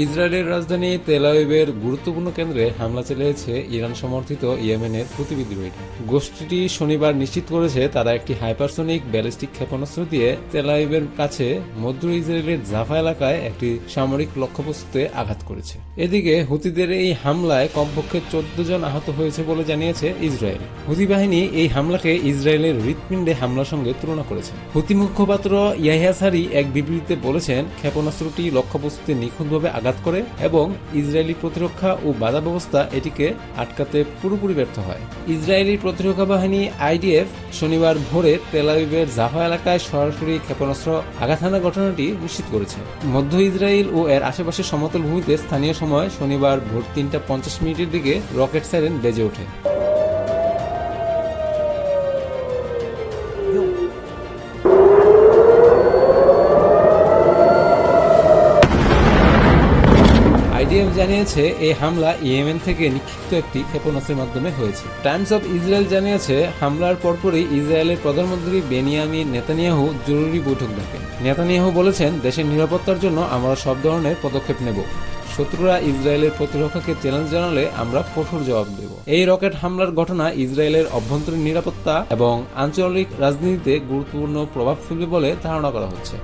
ইসরায়েলের রাজধানী তেল আবিবের গুরুত্বপূর্ণ কেন্দ্রে হামলা চালিয়েছে ইরান সমর্থিত ইয়েমেনের হুতি বিদ্রোহীরা। গোষ্ঠীটি শনিবার নিশ্চিত করেছে তারা একটি হাইপারসোনিক ব্যালিস্টিক ক্ষেপণাস্ত্র দিয়ে তেল আবিবের কাছে মধ্য ইসরায়েলের জাফা এলাকায় একটি সামরিক লক্ষ্যবস্তুতে আঘাত করেছে। এদিকে হুতিদের এই হামলায় কমপক্ষে 14 জন আহত হয়েছে বলে জানিয়েছে ইসরায়েল। হুতি বাহিনী এই হামলাকে ইসরায়েলের হৃৎপিণ্ডে হামলার সঙ্গে তুলনা করেছে। হুতি মুখপাত্র ইয়াহিয়া সারি এক বিবৃতিতে বলেছেন, ক্ষেপণাস্ত্রটি লক্ষ্যবস্তুতে নিখুঁতভাবে আঘাত করে এবং ইসরায়েলি প্রতিরক্ষা ও বাধা ব্যবস্থা এটিকে আটকাতে পুরোপুরি ব্যর্থ হয়। ইসরায়েলি প্রতিরক্ষা বাহিনী আইডিএফ শনিবার ভোরে তেল আবিবের জাফা এলাকায় সরাসরি ক্ষেপণাস্ত্র আঘাত হানার ঘটনাটি নিশ্চিত করেছে। মধ্য ইসরায়েল ও এর আশেপাশের সমতল ভূমিতে স্থানীয় সময় শনিবার ভোর 3:50 দিকে রকেট সাইরেন বেজে ওঠে। আইডিএফ জানিয়েছে এই হামলা ইয়েমেন থেকে নিক্ষিপ্ত একটি ক্ষেপণাস্ত্রের মাধ্যমে হয়েছে। টাইমস অব ইসরায়েল জানিয়েছে, হামলার পরপরই ইসরায়েলের প্রধানমন্ত্রী বেনিয়ামিন নেতানিয়াহু জরুরি বৈঠক ডাকেন। নেতানিয়াহু বলেছেন, দেশের নিরাপত্তার জন্য আমরা সব ধরনের পদক্ষেপ নেব। শত্রুরা ইসরায়েলের প্রতিরক্ষাকে চ্যালেঞ্জ জানালে আমরা কঠোর জবাব দেব। এই রকেট হামলার ঘটনা ইসরায়েলের অভ্যন্তরীণ নিরাপত্তা এবং আঞ্চলিক রাজনীতিতে গুরুত্বপূর্ণ প্রভাব ফেলবে বলে ধারণা করা হচ্ছে।